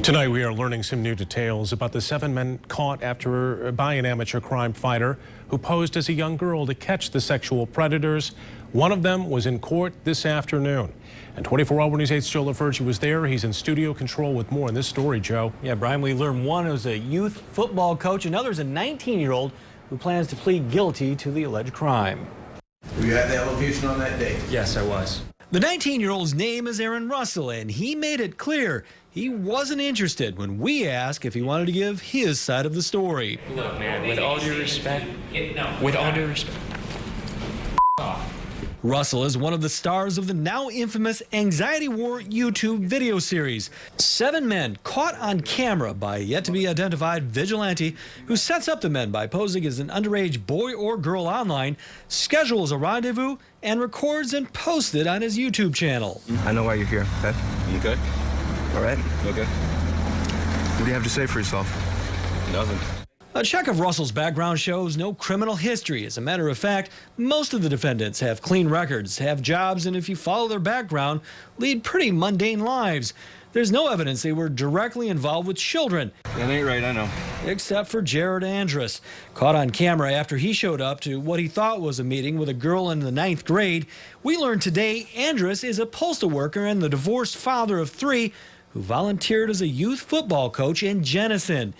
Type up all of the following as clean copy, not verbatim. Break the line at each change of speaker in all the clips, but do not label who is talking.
Tonight we are learning some new details about the 7 men caught by an amateur crime fighter who posed as a young girl to catch the sexual predators. One of them was in court this afternoon. And 24-Hour News 8's Joe LaFergie was there. He's in studio control with more in this story, Joe.
Yeah, Brian, we learned one is a youth football coach, another is a 19-year-old who plans to plead guilty to the alleged crime.
Were you at that location on that day?
Yes, I was.
The 19-year-old's name is Aaron Russell, and he made it clear he wasn't interested when we asked if he wanted to give his side of the story.
Look, man, with all due respect,
Russell is one of the stars of the now infamous Anxiety War YouTube video series. 7 men caught on camera by a yet-to-be-identified vigilante who sets up the men by posing as an underage boy or girl online, schedules a rendezvous, and records and posts it on his YouTube channel.
I know why you're here, okay?
You okay?
All right?
Okay.
What do you have to say for yourself?
Nothing.
A check of Russell's background shows no criminal history. As a matter of fact, most of the defendants have clean records, have jobs, and if you follow their background, lead pretty mundane lives. There's no evidence they were directly involved with children.
That ain't right, I know.
Except for Jared Andrus, caught on camera after he showed up to what he thought was a meeting with a girl in the 9th grade. We learned today Andrus is a postal worker and the divorced father of 3 who volunteered as a youth football coach in Jenison.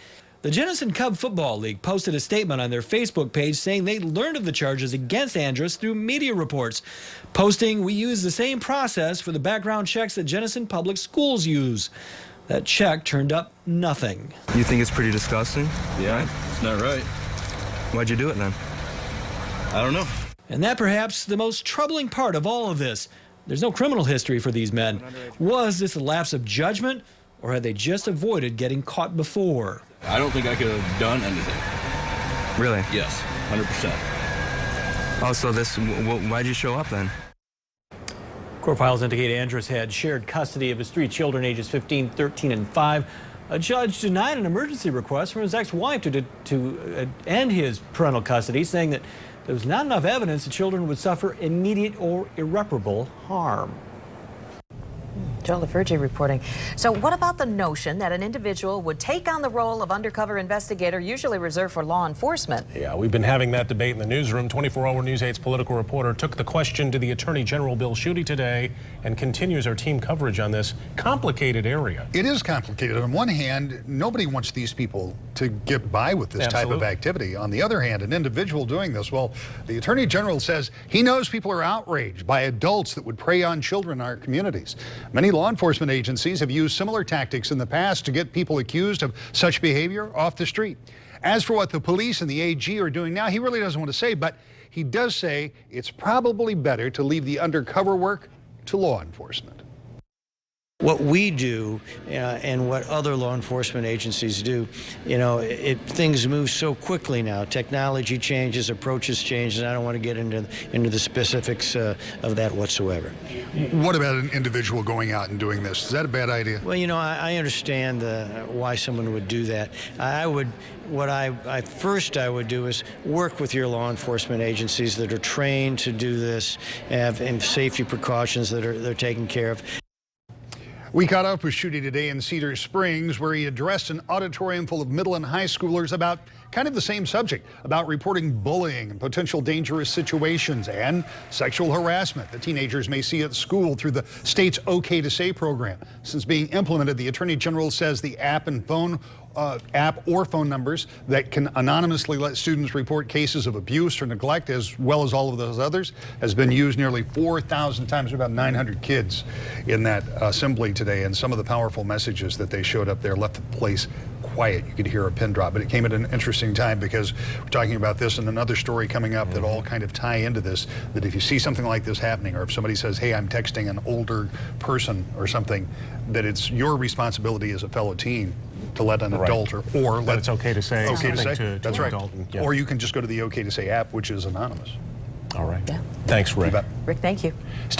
The Jenison Cub Football League posted a statement on their Facebook page saying they learned of the charges against Andrus through media reports, posting, "We use the same process for the background checks that Jenison Public Schools use." That check turned up nothing.
You think it's pretty disgusting?
Yeah,
right?
It's not right.
Why'd you do it then?
I don't know.
And that perhaps the most troubling part of all of this. There's no criminal history for these men. Was this a lapse of judgment, or had they just avoided getting caught before?
I don't think I could have done anything.
Really?
Yes, 100%.
Oh, so why'd you show up then?
Court files indicate Andrus had shared custody of his 3 children, ages 15, 13, and 5. A judge denied an emergency request from his ex-wife to end his parental custody, saying that there was not enough evidence the children would suffer immediate or irreparable harm.
Joe LaFergie reporting. So what about the notion that an individual would take on the role of undercover investigator, usually reserved for law enforcement?
Yeah, we've been having that debate in the newsroom. 24-Hour News 8's political reporter took the question to the Attorney General Bill Schuette today and continues our team coverage on this complicated area.
It is complicated. On one hand, nobody wants these people to get by with this type of activity. On the other hand, an individual doing this, well, the Attorney General says he knows people are outraged by adults that would prey on children in our communities. Many law enforcement agencies have used similar tactics in the past to get people accused of such behavior off the street. As for what the police and the AG are doing now, he really doesn't want to say, but he does say it's probably better to leave the undercover work to law enforcement.
What we do and what other law enforcement agencies do, things move so quickly now. Technology changes, approaches change, and I don't want to get into the specifics of that whatsoever.
What about an individual going out and doing this? Is that a bad idea?
Well, I understand why someone would do that. What I first would do is work with your law enforcement agencies that are trained to do this, have safety precautions that they're taken care of.
We caught up with Schuette today in Cedar Springs, where he addressed an auditorium full of middle and high schoolers about kind of the same subject, about reporting bullying and potential dangerous situations and sexual harassment that teenagers may see at school through the state's OK to Say program. Since being implemented, the Attorney General says the app or phone numbers that can anonymously let students report cases of abuse or neglect, as well as all of those others, has been used nearly 4,000 times. About 900 kids in that assembly today, and some of the powerful messages that they showed up there left the place quiet. You could hear a pin drop, but it came at an interesting time because we're talking about this and another story coming up that all kind of tie into this, that if you see something like this happening, or if somebody says, hey, I'm texting an older person or something, that it's your responsibility as a fellow teen to let an adult or let
it's okay to say.
Okay to say. That's right.
Yeah.
Or you can just go to the OK to Say app, which is anonymous.
All right.
Yeah.
Thanks, Rick.
Rick, thank you.